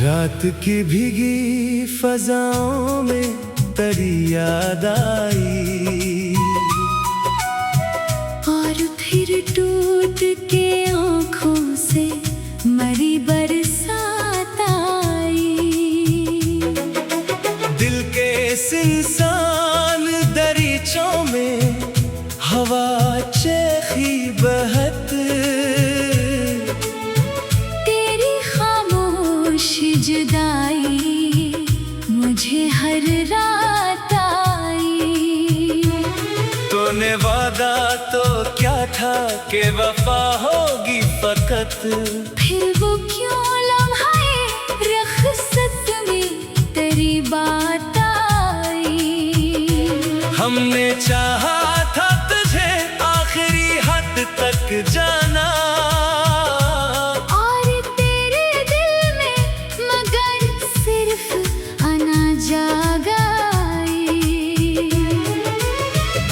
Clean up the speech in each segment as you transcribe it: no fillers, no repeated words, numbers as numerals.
रात की भीगी फजाओं में तेरी याद आई, और फिर टूट के आँखों से मरी बरसात आई। दिल के इस इंसान दरीचों में हवा चेखी बहत, तेरी खामोश जुदाई मुझे हर रात आई। तूने वादा तो क्या था कि वफा होगी फकत, फिर वो क्यों लम्हाए रख़्सत में तेरी बात आई। हमने चाहा था तुझे आखिरी हद तक जाना, और तेरे दिल में मगर सिर्फ आना जागाई।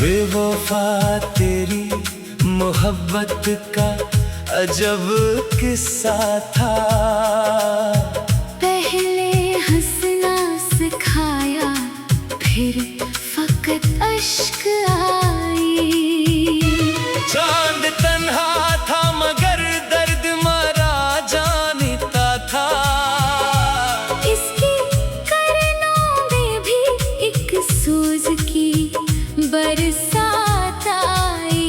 बेवफा तेरी मोहब्बत का अजब किस्सा था, पहले हंसना सिखाया फिर फकत अश्क आई। चांद तन्हा था मगर दर्द मरा जानता था, इसकी करनों में भी एक सूज की बरसात आई।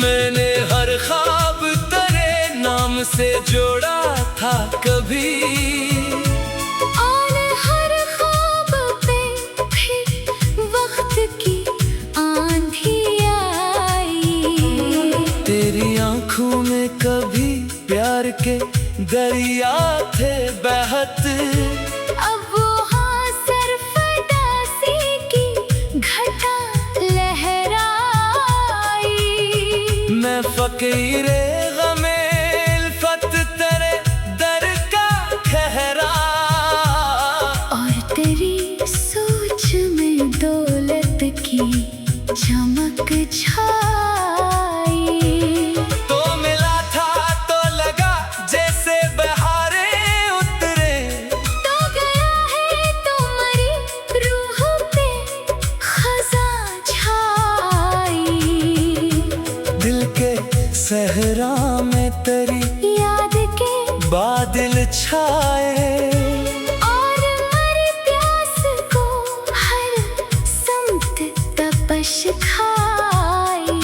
मैंने हर ख्वाब तेरे नाम से जोड़ा था कभी, और हर ख्वाब पे फिर वक्त की आंधी आई। तेरी आंखों में कभी प्यार के दरिया थे बहत, अब वहाँ सरफदासी की घटा लहराई। मैं फकीरे गमे इल्फत तेरे दर का ठहरा, और तेरी सोच में दौलत की चमक छाई। तो मिला था तो लगा जैसे बहारे उतरे, तो गया है तुम्हारी रूह पे खज़ां छाई। दिल के सहरा में तेरी याद के बादल छाए, और मरी प्यास को हर समत तपश खाई।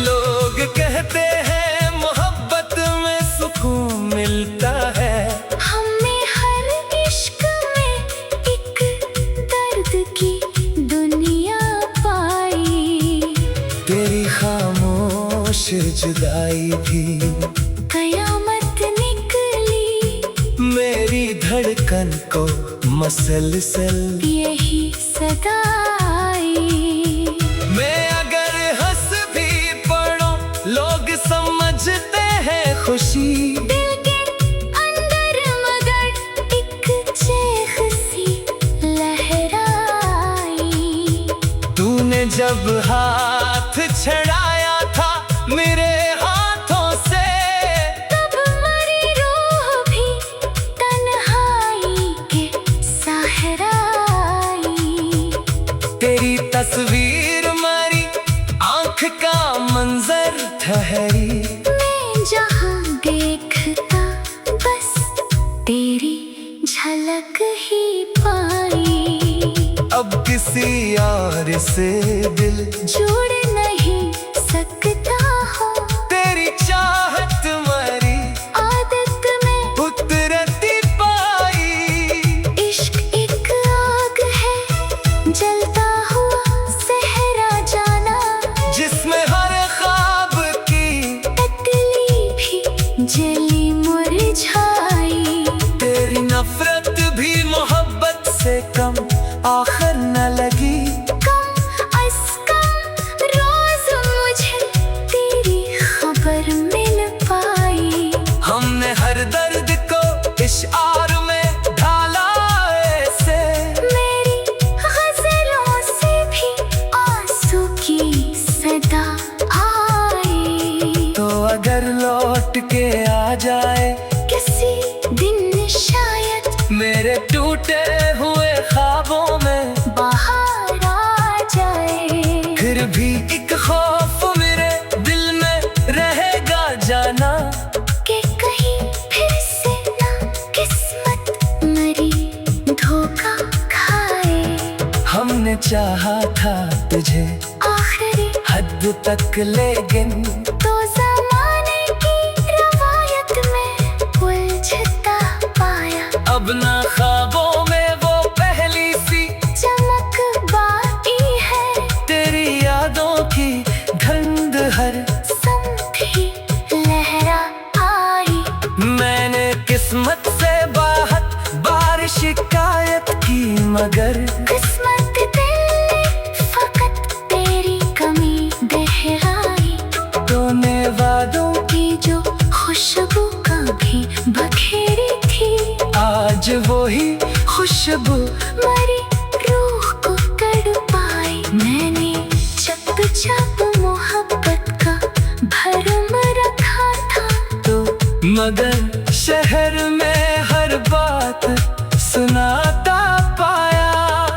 लोग कहते हैं मोहब्बत में सुकून मिलता है, हमने हर इश्क में एक दर्द की दुनिया पाई। तेरी खामोश जुदाई भी कयामत निकली, मेरी धड़कन को मसलसल। यही सदाई। मैं अगर हंस भी पड़ूं लोग समझते हैं खुशी, दिल के अंदर मगर एक चेख सी लहराई। तूने जब हाथ छड़ाया था मेरे हाथों से, तब मरी रूह भी तन्हाई के सहराई। तेरी तस्वीर मारी आंख का मंजर ठहरी, मैं जहाँ देखता बस तेरी झलक ही पाई। अब किसी और से दिल जुड़ नहीं सकता हो, तेरी चाहत मरी आदत में उतरती पाई। इश्क एक आग है जलता हुआ सहरा जाना, जिसमें हर ख्वाब की तकली भी जली मुरझाई। तेरी नफरत भी मोहब्बत से कम आखिर न लगी, कम अज़ कम मेरे टूटे हुए ख्वाबों में बाहर आ जाए। फिर भी एक खौफ मेरे दिल में रहेगा जाना कि कहीं फिर से ना किस्मत मरी धोखा खाए। हमने चाहा था तुझे आखिरी हद तक, लेकिन तो ज़माने की रवायत में उलझता पाया। अब ना ख्वाबों में वो पहली सी चमक बाकी है, तेरी यादों की धुंध हर समझी लहरा आई। मैंने किस्मत से बहुत बार शिकायत की, मगर किस्मत दिल फकत तेरी कमी दोहराई। तूने वादों की जो खुशबू कभी बखेरी थी, आज वही खुशबू मरी रूह को तड़पाई। मैंने चुपचाप मोहब्बत का भरम रखा था, तो मगर शहर में हर बात सुनाता पाया।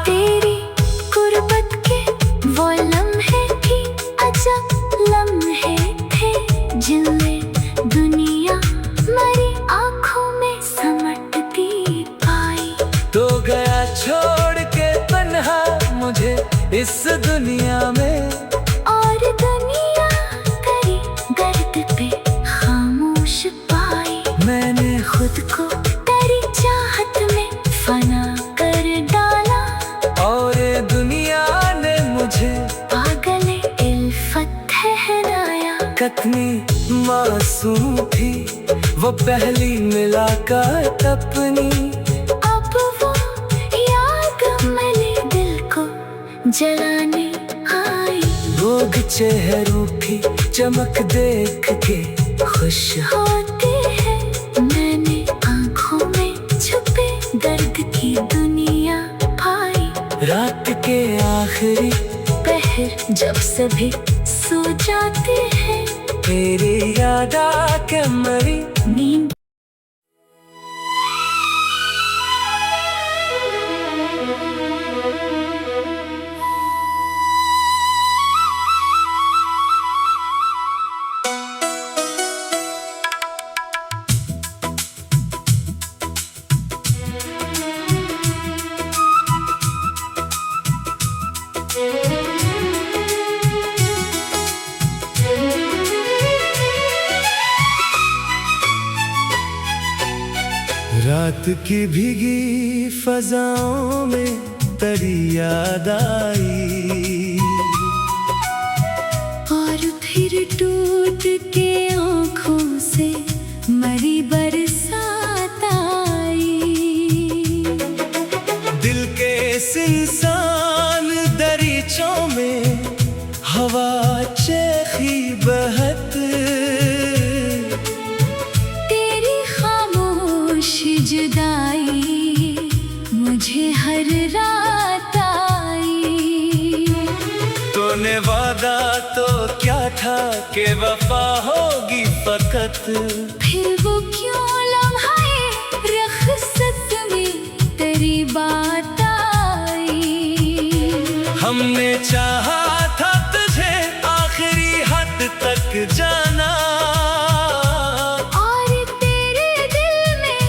तेरी गुर्बत के वो लम्हे भी अजब लम्हे थे, जिनमें दुनिया मरी आँखों में समटती पाई। तो गया छोड़ के तन्हा मुझे इस दुनिया में, और दुनिया तेरी गर्द पे खामोश पाई। मैंने खुद को तेरी चाहत में फना कर डाला, और दुनिया ने मुझे पागल इल्फत ठहराया। कितनी मासूम थी वो पहली मुलाकात अपनी, अब वो याद मेरे दिल को जलाने आई। लोग चेहरों की चमक देख के खुश होते हैं, मैंने आँखों में छुपे दर्द की दुनिया पाई। रात के आखिरी पहर जब सभी सो जाते हैं, तेरी याद आके मरी। नींद रात की भीगी फजाओं में तेरी याद आई, और फिर टूट के आँखों से मरी बरसात आई। दिल के सुनसान दरीचों में हवा चेखी बहत, तेरी खामोश जुदाई मुझे हर रात आई। तूने वादा तो क्या था कि वफा होगी फकत, फिर वो क्यों लम्हाए रख़्सत में तेरी बात आई। हमने चाहा था तुझे आखिरी हद तक जाना, और तेरे दिल में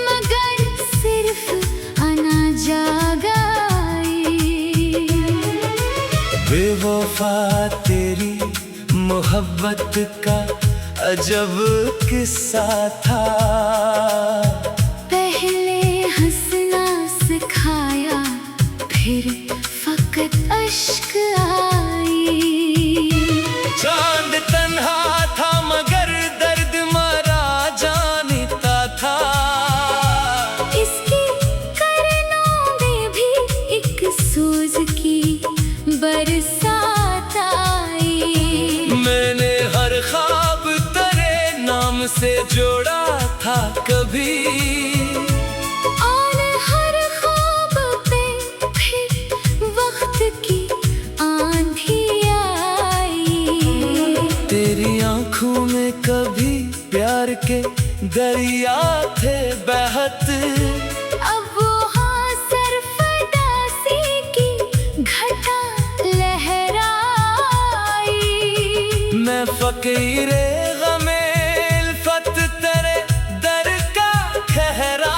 मगर सिर्फ आना जागाई। बेवफा तेरी मोहब्बत का अजब किस्सा था, पहले हंसना सिखाया, फिर फकत अश्क आई। चांद तन्हा था मगर दर्द मरा जानता था, इसकी करनों में भी एक सूज की बरसात आई। मैंने हर ख्वाब तेरे नाम से जोड़ा था कभी, और हर ख्वाब पे फिर वक्त की आंधी आई। तेरी आंखों में कभी प्यार के दरिया थे बहत, अब वो फकीरे गमे इल्फत तेरे दर का ठहरा,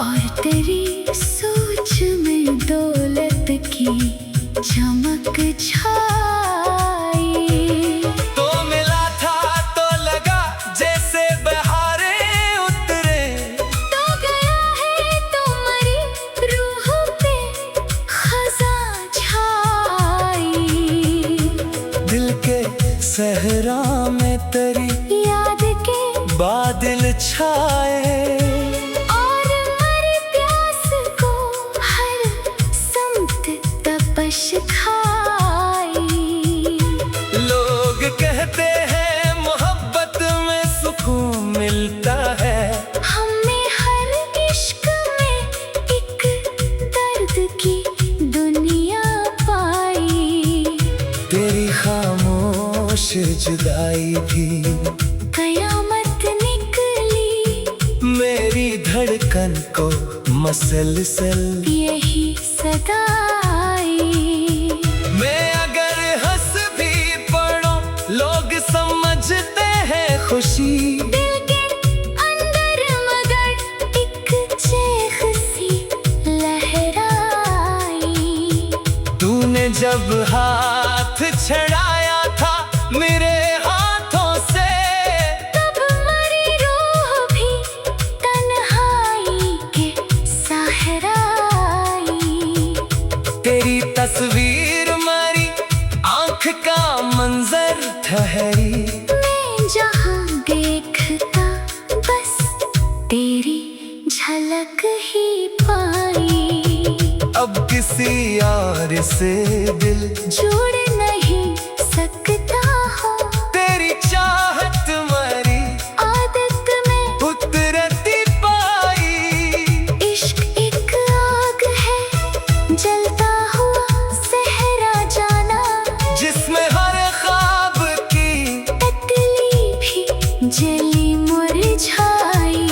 और तेरी सोच में दौलत की चमक छाई। तो मिला था तो लगा जैसे बहारे उतरे, तो गया है तुम्हारी रूह पे खज़ां छाई। दिल के सहरा में तेरी याद के बादल छाए, और मरी प्यास को हर समत तपश खाई। लोग कहते हैं मोहब्बत में सुकून मिलता है, हमने हर इश्क में एक दर्द की दुनिया पाई। तेरी खामोश जुदाई भी कयामत निकली, मेरी धड़कन को मसलसल। यही सदाई। मैं अगर हंस भी पड़ूं लोग समझते हैं खुशी, दिल के अंदर मगर एक चेख सी लहराई। तूने जब हाथ छड़ाया था मेरे हाथों से, तब मरी रूह भी तन्हाई के सहराई। तेरी तस्वीर मारी आंख का मंजर ठहरी, मैं जहाँ देखता बस तेरी झलक ही पाई। अब किसी और से दिल जुड़ नहीं सकता हो, तेरी चाहत मरी आदत में उतरती पाई। इश्क एक आग है जलता हुआ सहरा जाना, जिसमें हर ख्वाब की तितली भी जली मुरझाई।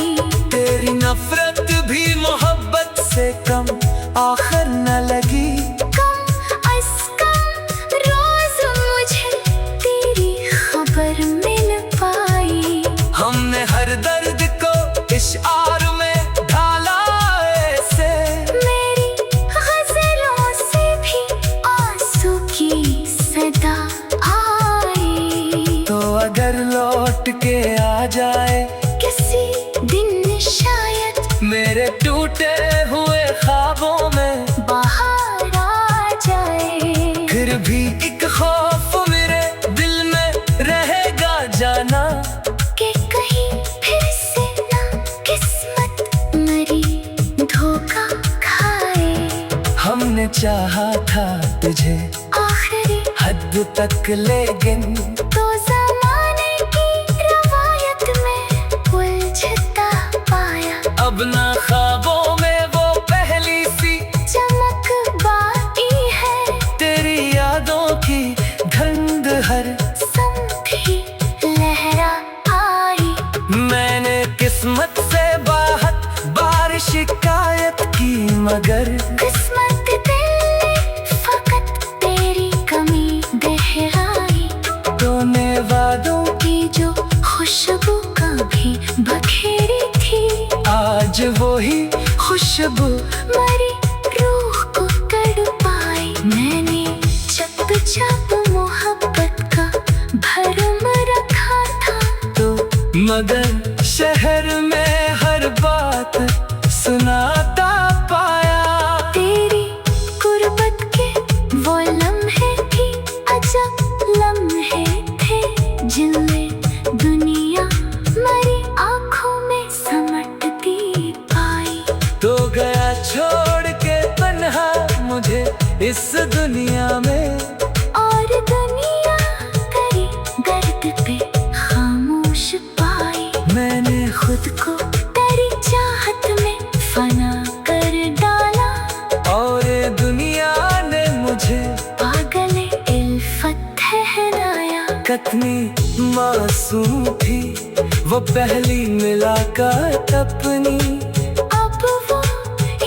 तेरी नफरत भी मोहब्बत से कम आखिर न लगी। कम अज़ कम रोज मुझे तेरी खबर मिल पाई। हमने हर दर्द को इश्आर में ढाला ऐसे, मेरी गज़लों से भी आंसू की सदा आई। तो अगर लौट के आ जाए किसी दिन शायद मेरे टूटे हुए ख्वाबों में, बाहर आ जाए। फिर भी एक खौफ मेरे दिल में रहेगा जाना, कि कहीं फिर से ना किस्मत मरी धोखा खाए। हमने चाहा था तुझे आखिरी हद तक लेकिन तो ज़माने की रवायत में उलझता पाया। अब ना ख्वाबों में वो पहली सी चमक बाकी है, तेरी यादों की धुंध हर समधी लहरा आई। मैंने किस्मत से बाहर बार शिकायत की, मगर किस्मत दिल ने फकत तेरी कमी दोहराई। तूने वादों की जो खुशबू कभी बखेरी थी, आज वो ही खुशबू मरी रूह को तड़पाई। मैंने चप चप मोहब्बत का भरम रखा था, तो मगर शहर में हर बात सुनाता पाया। तेरी गुर्बत के वो लम्हे भी अजब लम्हे थे, जिनमें दुनिया मरी आँखों में समटती पाई। तो गया छोड़ के तन्हा मुझे इस दुनिया में, और दुनिया करी दर्द पे खामोश पाई। मैंने खुद को तेरी चाहत में फना कर डाला, और दुनिया ने मुझे पागल इल्फत ठहराया। कतनी मासूम थी वो पहली मुलाकात अपनी, अब वो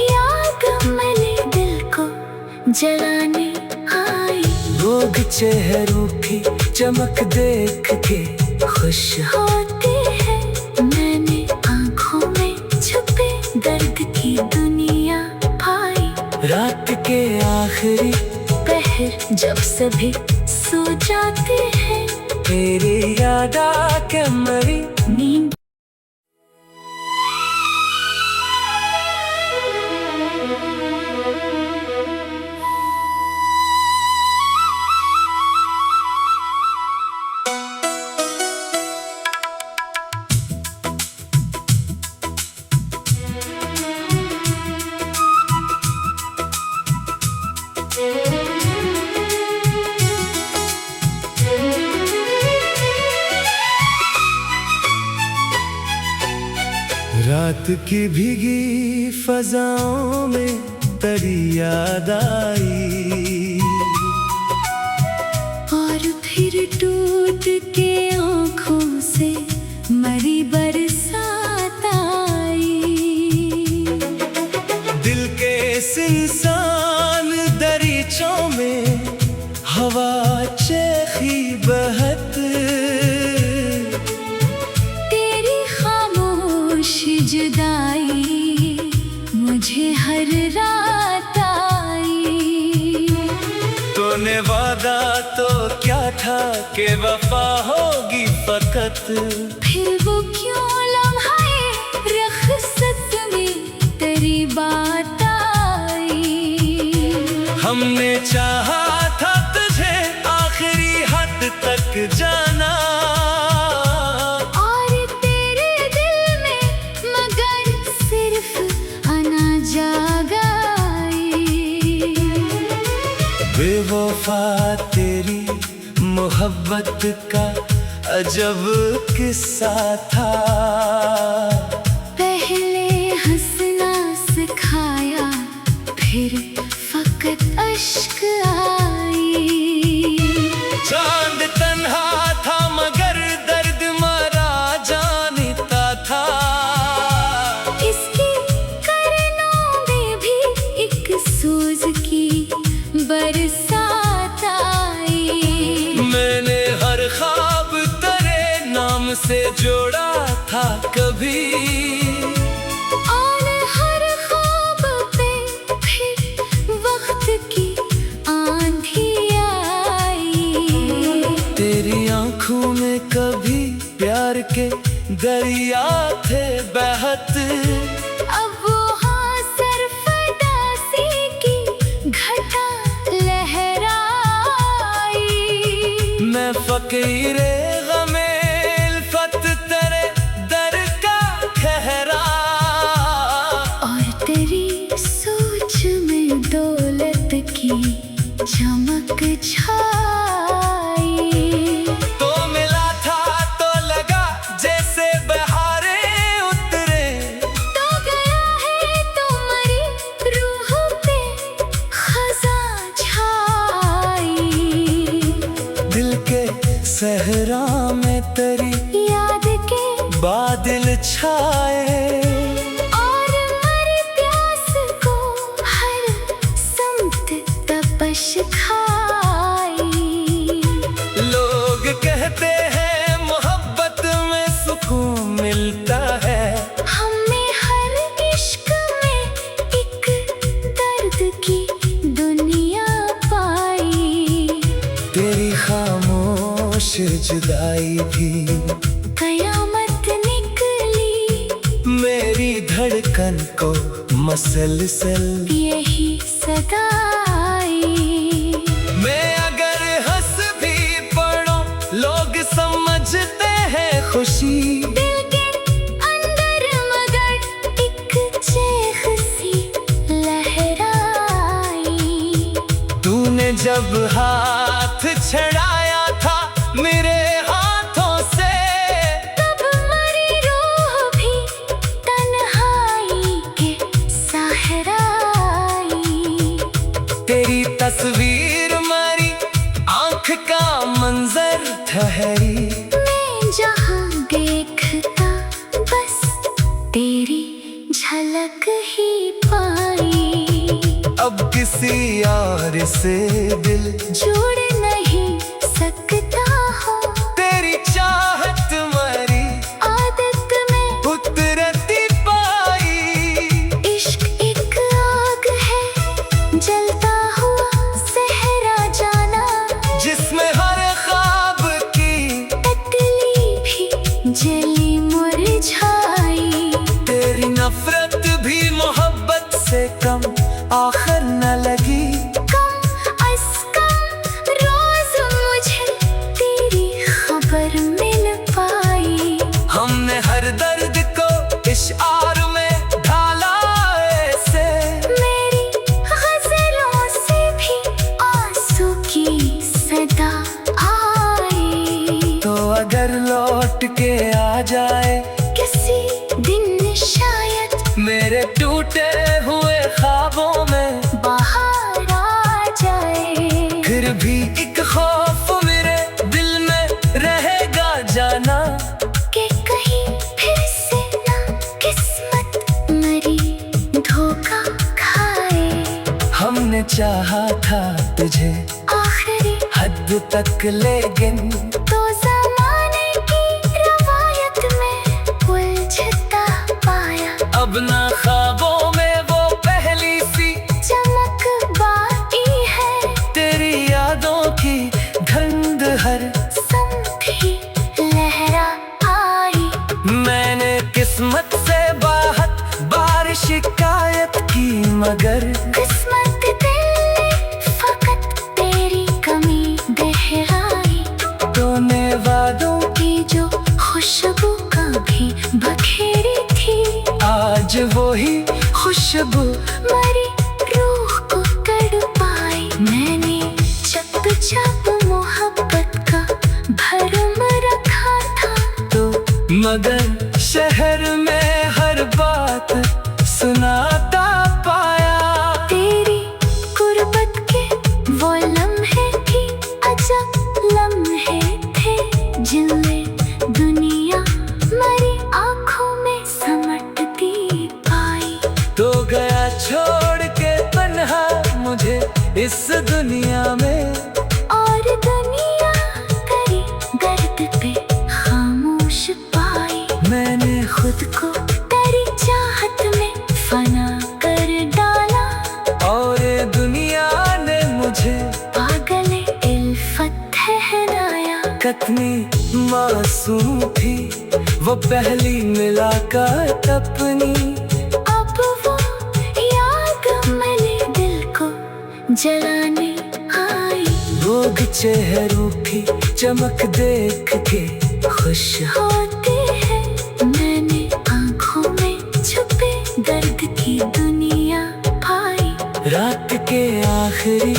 याद मेरे दिल को जलाने आई। लोग चेहरों की चमक देख के खुश होते हैं। मैंने आंखों में छुपे दर्द की दुनिया पाई। रात के आखिरी पहर जब सभी सो जाते हैं, तेरी याद आके मरी नींद रात की भीगी फजाओं में तेरी याद आई। और फिर टूट के आंखों से मरी बरसात आई। दिल के सुनसान दरीचों में हवा चेखी बहत। तेरी खामोश जुदाई मुझे हर रात आई। तूने वादा तो क्या था कि वफा होगी फकत। फिर वो क्यों लम्हाए रख़्सत में तेरी बात आई। हमने चाहा था तुझे आखिरी हद तक जाना। और तेरे दिल में मगर सिर्फ आना जागाई। बेवफा तेरी मोहब्बत का अजब किस्सा था। पहले हंसना सिखाया फिर फकत अश्क आई। चांद तन्हा था मगर दर्द मरा जानता था। इसकी करनों में भी एक सूज की बरसात आई। मैंने हर ख्वाब तेरे नाम से जोड़ा था कभी। और हर ख्वाब पे फिर वक्त की आंधी आई। तेरी आंखों में कभी प्यार के दरिया थे बहत। अब वो हाँ सरफदासी की घटा लहराई। मैं फकीरे गमे इल्फत तेरे दर का ठहरा। और तेरी सोच में दौलत की चमक छाई। तो मिला था तो लगा जैसे बहारे उतरे। तो गया है तुम्हारी रूह पे खज़ां छाई। दिल के सहरा में तेरी याद के बादल छाए। और मरी प्यास को हर समत तपश खाई। लोग कहते हैं मोहब्बत में सुकून मिलता है। हमने हर इश्क में एक दर्द की दुनिया पाई। तेरी खामोश जुदाई भी कयामत निकली। मेरी धड़कन को मसलसल यही सदाई। मैं अगर हंस भी पड़ो लोग समझते हैं खुशी। दिल के अंदर मगर एक चेख सी लहराई। तूने जब हाथ छड़ाया था मेरे हाथों से। तब मरी रूह भी तन्हाई के सहराई। तेरी तस्वीर मरी आंख का मंजर ठहरी। मैं जहाँ देखता बस तेरी झलक ही पाई। अब किसी और से दिल जोड़ नहीं सकता मेरे टूटे हुए ख्वाबों में बाहर आ जाए। फिर भी एक खौफ मेरे दिल में रहेगा जाना कि कहीं फिर से ना किस्मत मरी धोखा खाए। हमने चाहा था तुझे आखिरी हद तक, लेकिन तो ज़माने की रवायत में उलझता पाया। अब ना ख्वाबों में वो पहली सी चमक बाकी है, तेरी यादों की गंध हर समझी लहरा आई। मैंने किस्मत से बहुत बार शिकायत की, मगर किस्मत दिल फकत तेरी कमी गहराई। तूने वादों की जो खुशबू कभी बखेरी थी, आज वही खुशबू मरी रूह को तड़पाई। मैंने चप चप मोहब्बत का भरम रखा था, तो मगर शहर में हर बात सुनाता पाया। तेरी गुर्बत के वो लम्हे की अजब लम्हे थे, जिनमें दुनिया मरी आँखों में समटती पाई। तो गया छोड़ के तन्हा मुझे इस दुनिया में, और दुनिया तेरी दर्द पे खामोश पाई। मैंने खुद को तेरी चाहत में फना कर डाला, और ये दुनिया ने मुझे पागल इल्फत ठहराया। कितनी मासूम थी वो पहली मुलाकात अपनी, अब वो याद मेरे दिल को जलाने आई। लोग चेहरों की चमक देख के खुश होते हैं, मैंने आँखों में छुपे दर्द की दुनिया पाई। रात के आखिरी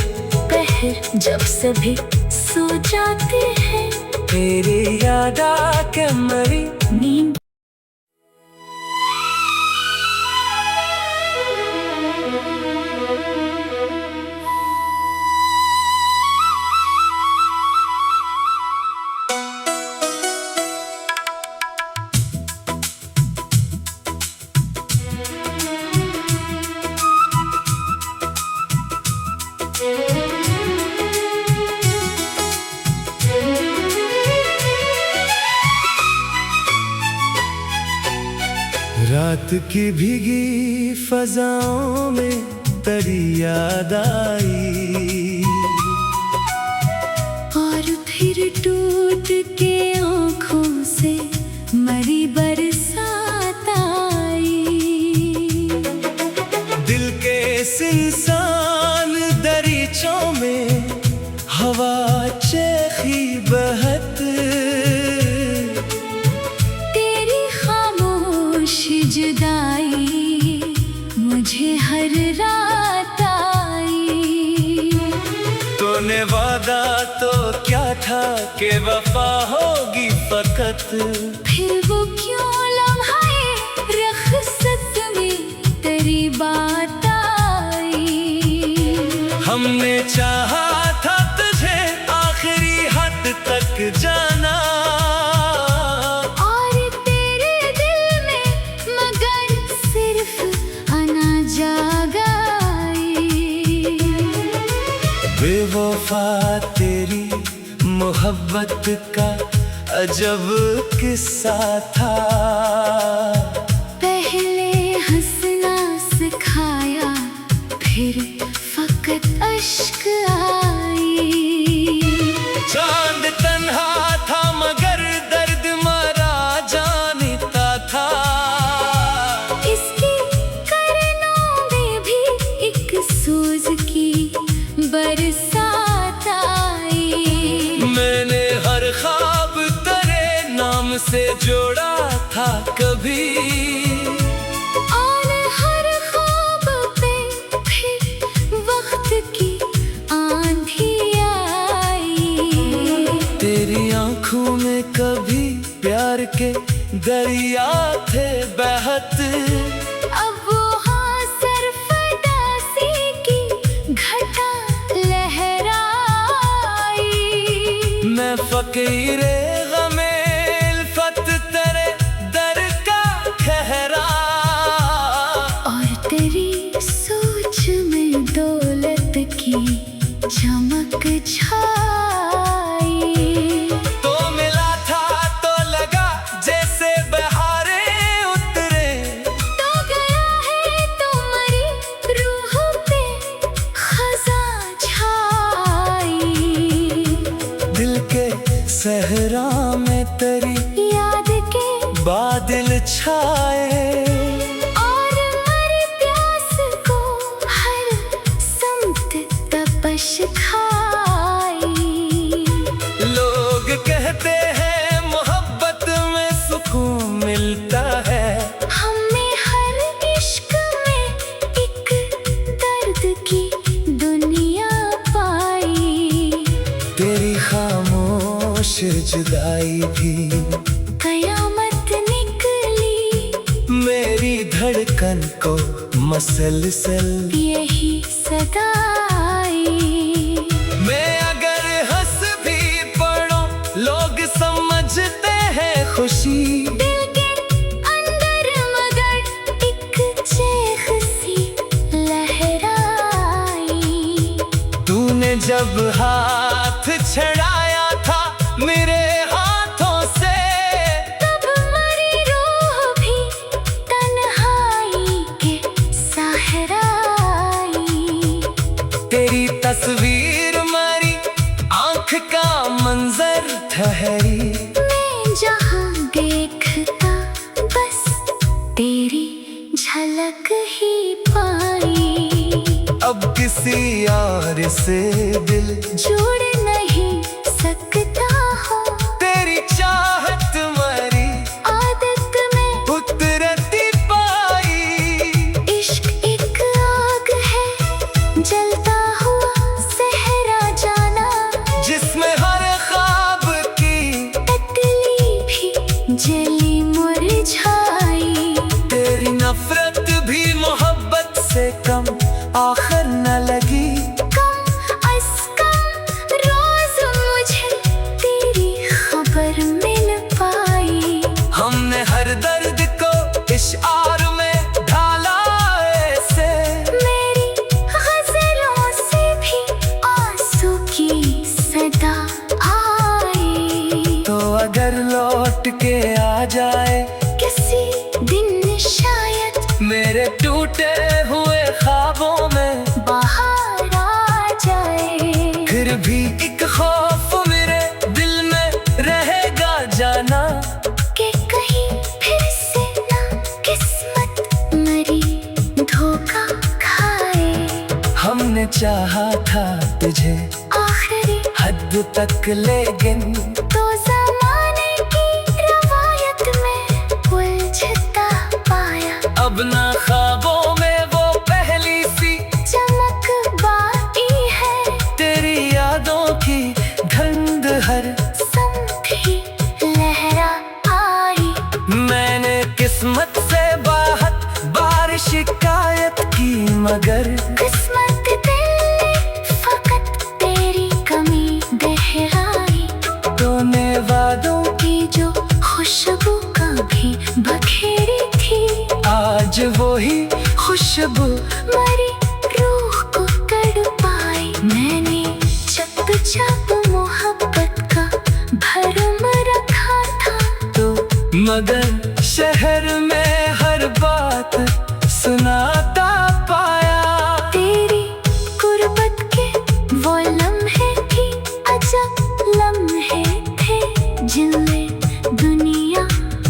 पहर जब सभी सो जाते हैं, तेरी याद आके मरी नींद रात की भीगी फजाओं में तेरी याद आई, और फिर टूट के आँखों से मरी बरसात आई। दिल के सुनसान दरीचों में हवा चेखी बहत, तेरी खामोश जुदाई मुझे हर रात आई। तूने वादा तो क्या था कि वफा होगी फकत, फिर वो क्यों लम्हाए रख़्सत में तेरी बात आई। हमने चाहा था तुझे आखिरी हद तक जाना, और तेरे दिल में मगर सिर्फ अना जागाई। बेवफा तेरी मोहब्बत का अजब किस्सा था, पहले हंसना सिखाया, फिर फकत अश्क आई। चांद तन्हा था मगर दर्द मरा जानता था, इसकी करनों में भी एक सूज की बरसात आई। मैंने हर ख्वाब तेरे नाम से जोड़ा था कभी, और हर ख्वाब पे फिर वक्त की आंधी आई। तेरी आंखों में कभी प्यार के दरिया थे बहत, अब ज़ंजीरे गमे इल्फत तेरे दर का ठहरा, और तेरी सोच में दौलत की चमक छाई। तो मिला था तो लगा जैसे बहारे उतरे, तो गया है तुम्हारी रूह पे खज़ां छाई। दिल के सहरा में तेरी याद के बादल छाए, और मरी प्यास को हर समत तपश खाई। लोग कहते हैं मोहब्बत में सुकून मिलता है, हमें हर इश्क में एक दर्द की दुनिया पाई। तेरी खामोश जुदाई भी कयामत निकली, मेरी धड़कन को मसलसल। यही सदाई। मैं अगर हंस भी पड़ूं लोग समझते हैं खुशी, दिल के अंदर मगर एक चेख सी लहराई। तूने जब हाथ छड़ाया था मेरे हाथों से, तब मरी रूह भी तन्हाई के सहराई। तेरी तस्वीर मरी आंख का मंजर ठहरी, मैं जहाँ देखता बस तेरी झलक ही पाई। अब किसी और से दिल जुड़ नहीं सकता हो, तेरी चाहत मरी आदत में उतरती पाई। इश्क एक आग है जलता हुआ सहरा जाना, जिसमें हर ख्वाब की तितली भी जली मुरझाई। तेरी नफरत भी मोहब्बत से कम आखिर न लगी। कम अज़ कम रोज मुझे तेरी खबर मिल पाई। हमने हर दर्द को इश्आर में ढाला ऐसे, मेरी गज़लों से भी आंसू की सदा आई। तो अगर लौट के आ जाए किसी दिन शायद मेरे टूटे हुए ख्वाबों में, बाहर आ जाए। फिर भी एक खौफ मेरे दिल में रहेगा जाना, कि कहीं फिर से ना किस्मत मरी धोखा खाए। हमने चाहा था तुझे आखिरी हद तक लेकिन तो ज़माने की रवायत में उलझता पाया। अब ना ख्वाबों में वो पहली सी चमक बाकी है, तेरी यादों की धुंध हर समत ही लहरा आई। मैंने किस्मत से बाहत बार शिकायत की, मगर किस्मत दिल फकत तेरी कमी दोहराई। तूने वादों की जो खुशबू कभी बखेरी थी, आज वो ही खुशबू मरी रूह को तड़पाई। मैंने चप चप मोहब्बत का भरम रखा था, तो मगर शहर में हर बात सुनाता पाया। तेरी गुर्बत के वो लम्हे भी अजब लम्हे थे, जिनमें दुनिया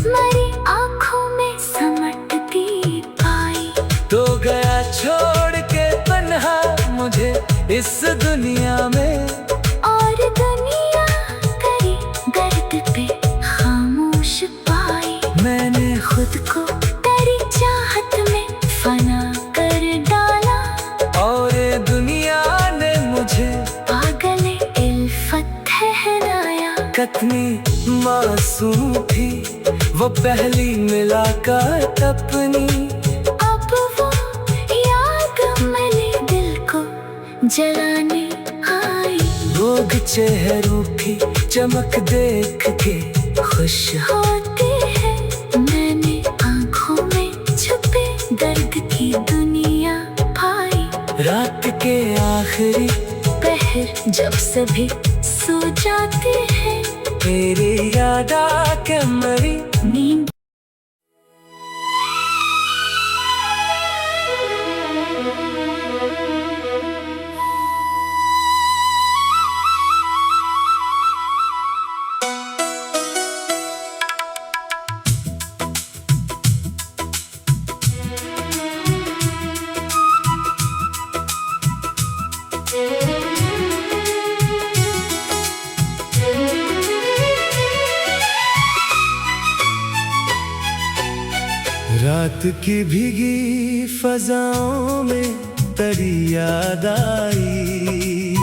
मरी आँखों में समटती पाई। तो गया छोड़ के तन्हा मुझे इस दुनिया में, और दुनिया तेरी गर्द पे खामोश पाई। मैंने खुद को तेरी चाहत में फना कर डाला, और दुनिया ने मुझे पागल इल्फत ठहराया। कितनी मासूम थी वो पहली मुलाकात अपनी, अब वो याद मेरे दिल को जलाने आई। लोग चेहरों की चमक देख के खुश होते हैं। मैंने आंखों में छुपे दर्द की दुनिया पाई। रात के आखिरी पहर जब सभी सो जाते हैं, तेरी याद आके मरी नींद रात की भीगी फजाओं में तेरी याद आई।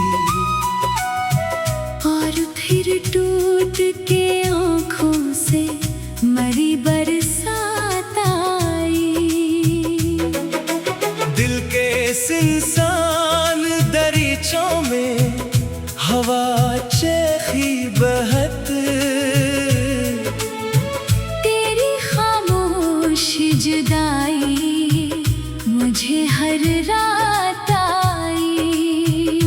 और फिर टूट के आँखों से मरी बरसात आई। दिल के इंसान दरीचों में हवा चेखी बहत। तेरी खामोश जुदाई मुझे हर रात आई।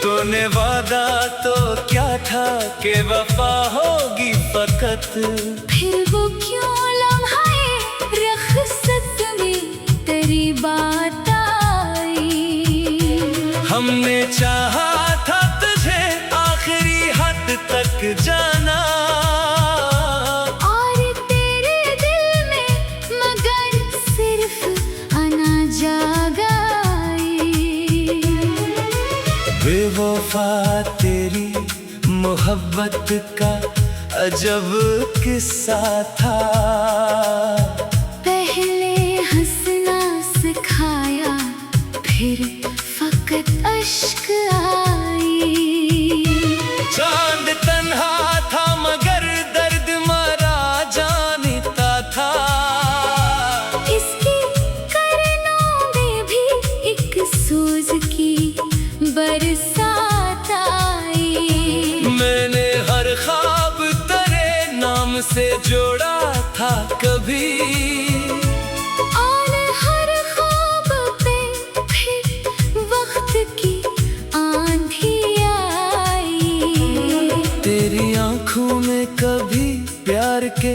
तूने वादा तो क्या था कि वफा होगी फकत। फिर वो क्यों लम्हाए रख़्सत में तेरी बात आई। हमने चाहा था तुझे आखिरी हद तक जाना, और तेरे दिल में मगर सिर्फ आना जागाई। बेवफा तेरी मोहब्बत का अजब किस्सा था। पहले हंसना सिखाया, फिर फकत अश्क आई। चांद तन्हा था मगर दर्द मरा जानता था। इसकी करनों में भी एक सूज की बरसात आई। मैंने हर ख्वाब तेरे नाम से जोड़ा था कभी। और हर ख्वाब पे फिर वक्त की आंधी आई। तेरी आंखों में कभी प्यार के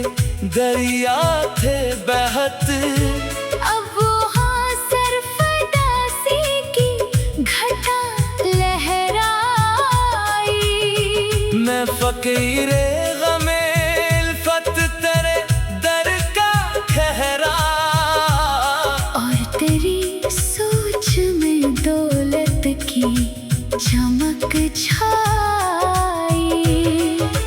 दरिया थे बहत। अब वो हाँ सरफदासी की घटा लहराई। मैं फकीरे गमे इल्फत तेरे दर का खहरा। और तेरी सोच में दौलत की चमक छाई।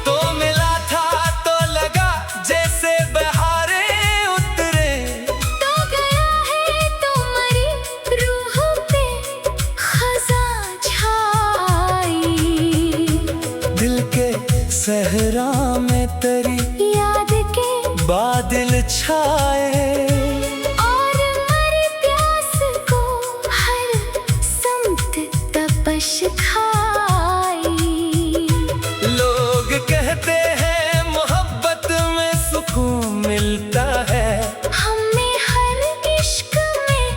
तो मिला था तो लगा जैसे बहारे उतरे। तो गया है तुम्हारी रूह पे खज़ां छाई। दिल के सहरा में तेरी याद के बादल छाए। और मरी प्यास को हर समत तपश खाई। लोग कहते हैं मोहब्बत में सुकून मिलता है। हमें हर इश्क में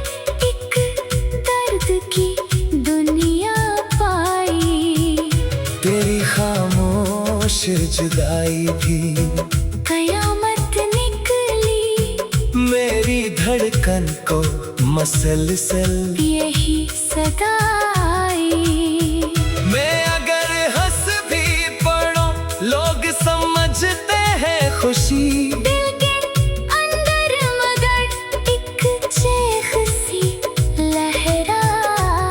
एक दर्द की दुनिया पाई। तेरी खामोश जुदाई भी कयामत निकली। मेरी धड़कन को मसलसल। यही सदाई। मैं अगर हंस भी पड़ूं लोग समझते हैं खुशी। दिल के अंदर मगर एक चेख सी लहराई।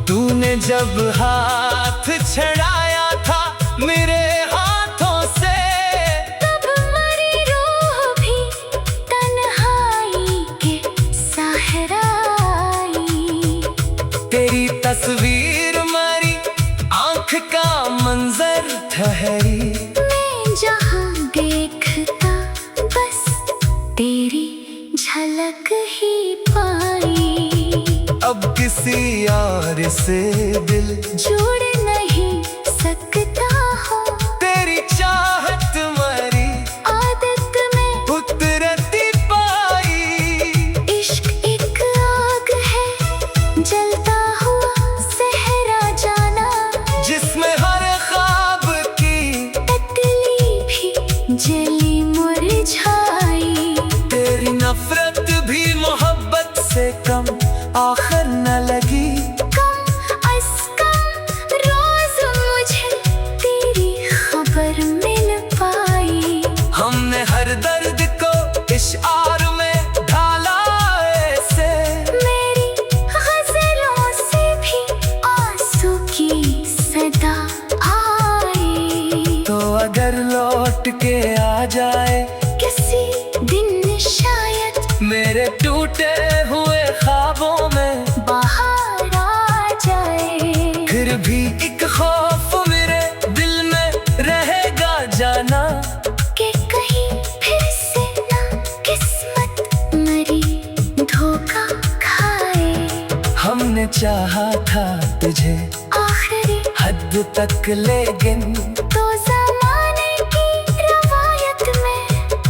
तूने जब हाथ छड़ाया था मेरे हाथों से, तब मरी रूह भी तन्हाई के सहराई। तेरी तस्वीर मारी आंख का मंजर ठहरी। मैं जहाँ देखता बस तेरी झलक ही पाई। अब किसी और से दिल जुड़ नहीं सकता मेरे टूटे हुए ख्वाबों में बाहर आ जाए। फिर भी एक खौफ मेरे दिल में रहेगा जाना कि कहीं फिर से ना किस्मत मरी धोखा खाए। हमने चाहा था तुझे आखिरी हद तक, लेकिन तो ज़माने की रवायत में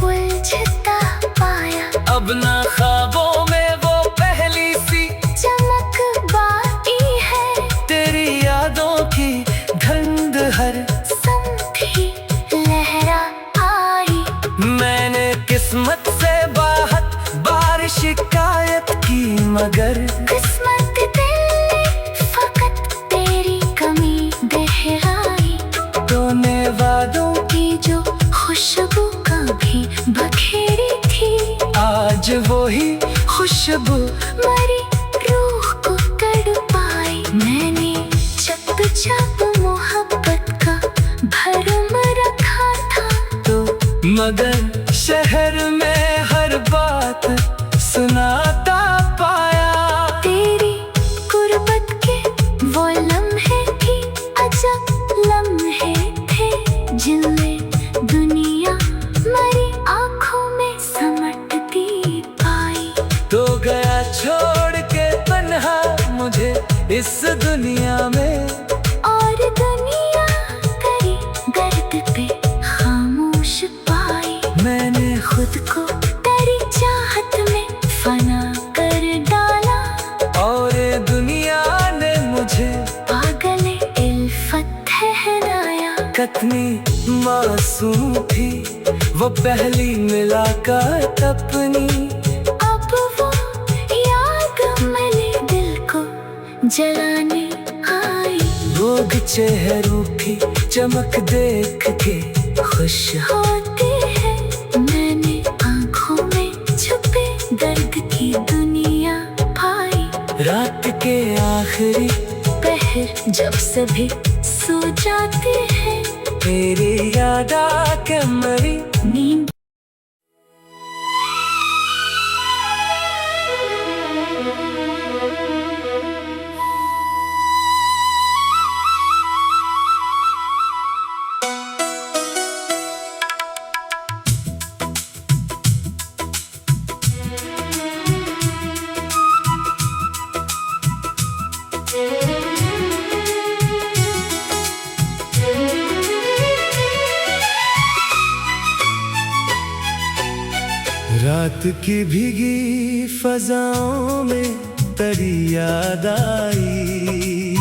उलझता पाया। अब ना ख्वाबों में वो पहली सी चमक बाकी है, तेरी यादों की धुंध हर समझी लहरा आई। मैंने किस्मत से बहुत बार शिकायत की, मगर किस्मत दिल ने फकत तेरी कमी दोहराई। तूने वादों की जो खुशबू कभी बखेरी थी, आज वही खुशबू मरी रूह को तड़पाई। मैंने चुपचाप मोहब्बत का भरम रखा था, तो मगर शहर में हर बात सुनाता पाया। तेरी गुर्बत के वो लम्हे भी अजब लम्हे थे, जिनमें दुनिया मरी आँखों में समटती पाई। तो गया छोड़ के तन्हा मुझे इस दुनिया में, और दुनिया तेरी गर्द पे खामोश पाई। मैंने खुद को तेरी चाहत में फना कर डाला, और दुनिया ने मुझे पागल इल्फत ठहराया। कितनी मासूम थी वो पहली मुलाकात अपनी, अब वो याद मेरे दिल को जलाने आई। लोग चेहरों की चमक देख के खुश होते हैं, मैंने आँखों में छुपे दर्द की दुनिया पाई। रात के आखिरी पहर जब सभी सो जाते हैं, तेरी याद आके मरी। नींद रात की भीगी फजाओं में तेरी याद आई,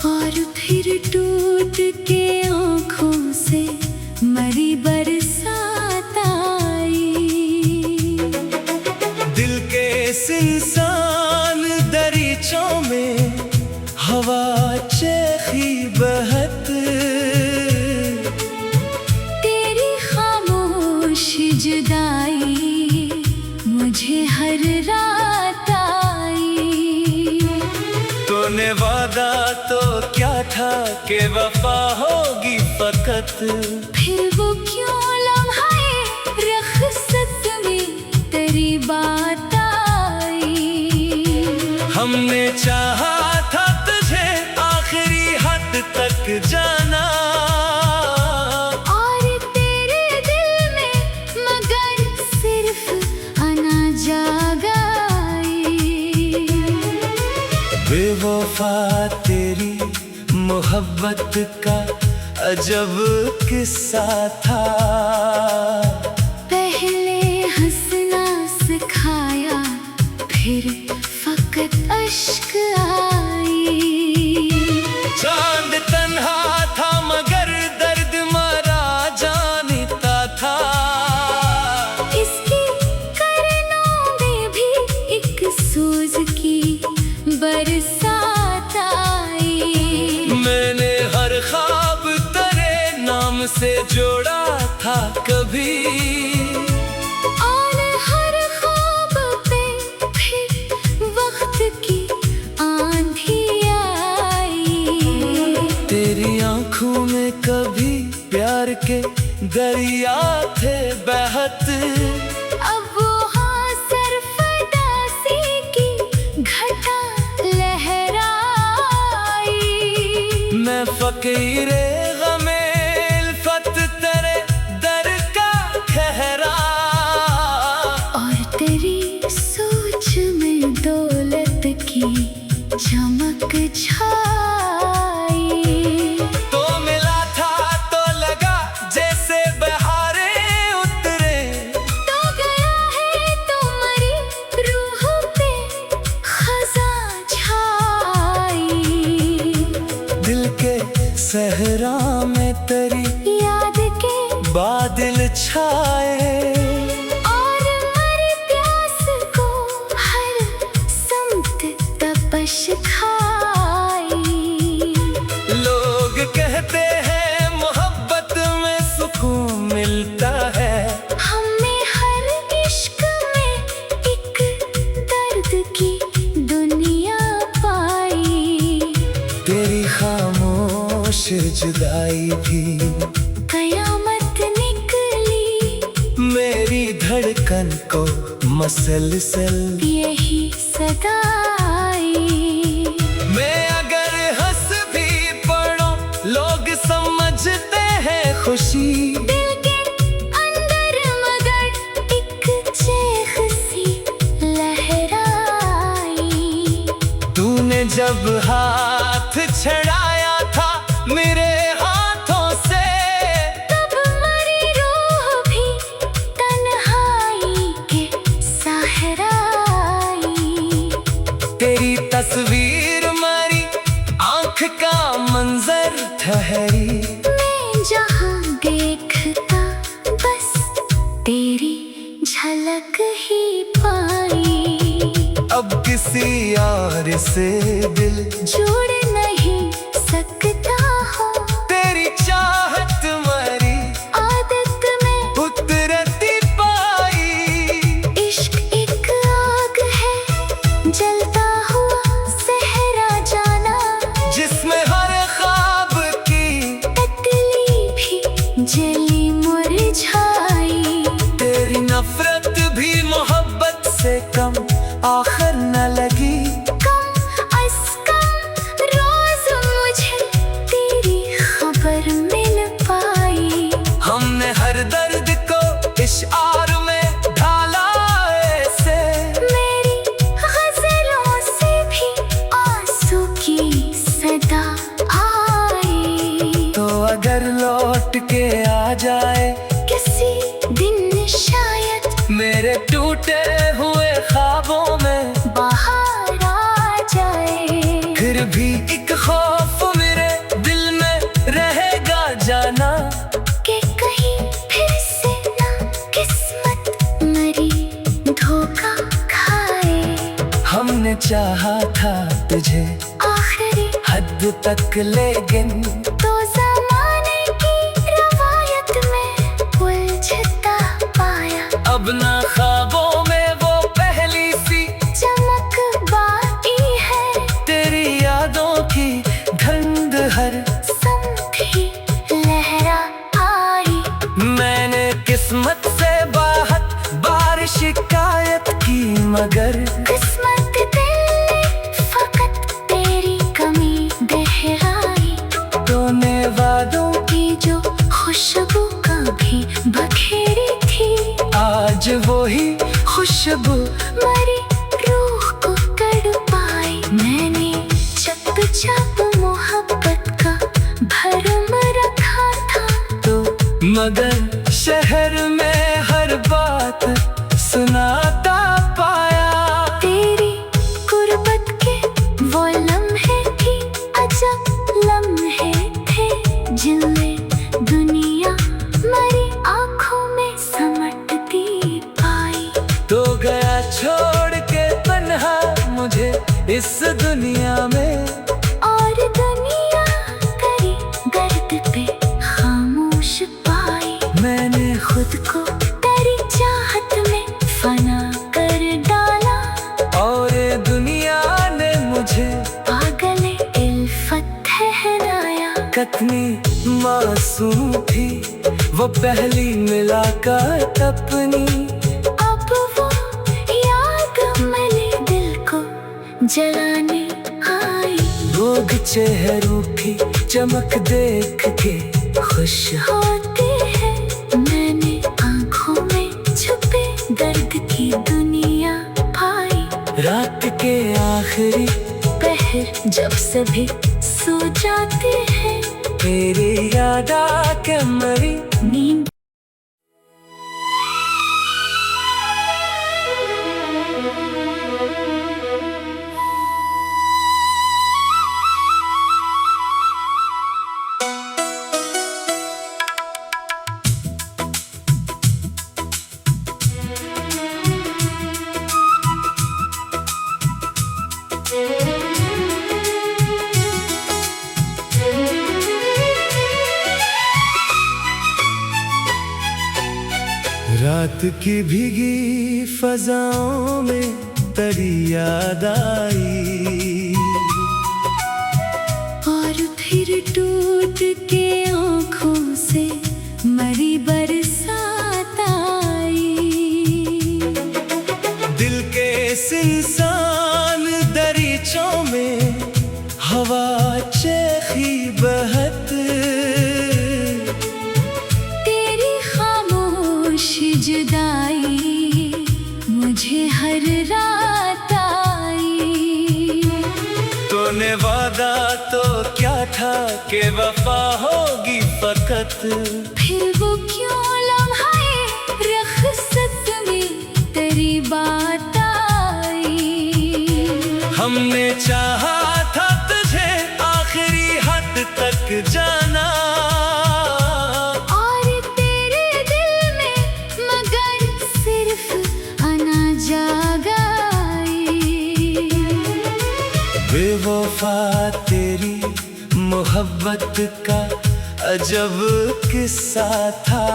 और फिर टूट के आँखों से मरी बरसात आई। दिल के इंसान दरीचों में हवा चेखी बहत, तेरी खामोश जुदाई मुझे हर रात आई। तूने वादा तो क्या था कि वफा होगी फकत, फिर वो क्यों लम्हाए रख़्सत में तेरी बात आई। हमने चाहा था तुझे आखिरी हद तक जाना, और तेरे दिल में मगर सिर्फ आना जागाई। बेवफा तेरी मोहब्बत का अजब किस्सा था, पहले हंसना सिखाया, फिर फकत अश्क आई। चांद तन्हा था मगर दर्द मरा जानता था, इसकी करनों में भी एक सूज की बरसात आई। मैंने हर ख्वाब तेरे नाम से जोड़ा था कभी, और हर ख्वाब पे फिर वक्त की आंधी आई। तेरी आंखों में कभी प्यार के दरिया थे बहत, अब फकीरे गमे इल्फत तेरे दर का खहरा, और तेरी सोच में दौलत की चमक छाई। तो मिला था तो लगा जैसे बहारे उतरे, तो गया है तो मरी रूह पे खज़ां छाई। दिल के सहरा में तेरी याद के बादल छाए, और मरी प्यास को हर समत तपश खाई। लोग कहते हैं मोहब्बत में सुकून मिलता है, हमें हर इश्क में एक दर्द की दुनिया पाई। तेरी खामोश जुदाई भी कयामत निकली, मेरी धड़कन को मसलसल। यही सदाई। मैं अगर हंस भी पड़ूं लोग समझते हैं खुशी, दिल के अंदर मगर एक चेख सी लहराई। तूने जब हाथ छड़ाया था मेरे हाथों से, तब मरी रूह भी तन्हाई के सहराई। तेरी तस्वीर मारी आंख का मंजर ठहरी, मैं जहाँ देखता बस तेरी झलक ही पाई। अब किसी और से दिल जुड़ नहीं सकता हो, तेरी चाहत मरी आदत में उतरती पाई। इश्क एक आग है जलता हुआ सहरा जाना, जिसमें हर ख्वाब की तितली भी जली मुरझाई। तेरी नफरत भी मोहब्बत से कम आखिर न लगी। कम अज़ कम रोज मुझे तेरी खबर मिल पाई। हमने हर दर्द को इश्आर में ढाला ऐसे, मेरी गज़लों से भी आंसू की सदा आई। तो अगर लौट के आ जाए किसी दिन शायद मेरे टूटे हुए ख्वाबों में, बाहर आ जाए। फिर भी एक खौफ मेरे दिल में रहेगा जाना, कि कहीं फिर से ना किस्मत मरी धोखा खाए। हमने चाहा था तुझे आखिरी हद तक लेकिन तो ज़माने की रवायत में उलझता पाया। अब ना ख्वाबों में वो पहली सी चमक बाकी है, तेरी यादों की गंध हर समधी लहरा आई। मैंने किस्मत से बहुत बार शिकायत की मगर किस्मत दिल ने फकत तेरी कमी दोहराई। तूने वादों की जो खुशबू कभी बखेरी थी, आज वो ही खुशबू मरी रूह को तड़पाई। मैंने चप चप मोहब्बत का भरम रखा था, तो मगर शहर में हर बात सुनाता पाया। तेरी गुर्बत के वो लम्हे भी अजब लम्हे थे, जिनमें दुनिया मरी आँखों में समटती पाई। तो गया छोड़ के तन्हा मुझे इस दुनिया में, और दुनिया करी दर्द पे खामोश पाई। मैंने खुद को तेरी चाहत में फना कर डाला, और दुनिया ने मुझे पागल इल्फत ठहराया। कितनी मासूम थी वो पहली मुलाकात अपनी, अब वो याद मेरे दिल को जलाने आई। लोग चेहरों की चमक देख के खुश होते हैं। मैंने आंखों में छुपे दर्द की दुनिया पाई। रात के आखिरी पहर जब सभी सो जाते हैं, तेरी याद आके मरी। नींद रात की भीगी फजाओं में तेरी याद आई। और फिर टूट के आँखों से मरी बरसात आई। दिल के सुनसान दरीचों में हवा चेखी बहत। तेरी खामोश जुदाई मुझे हर रात आई। तूने वादा तो क्या था कि वफा होगी फकत। फिर वो क्यों लम्हाए रख़्सत में तेरी बात आई। हमने चाहा था तुझे आखिरी हद तक जाना, और तेरे दिल में मगर सिर्फ आना जागाई। बेवफा तेरी मोहब्बत का अजब किस्सा था।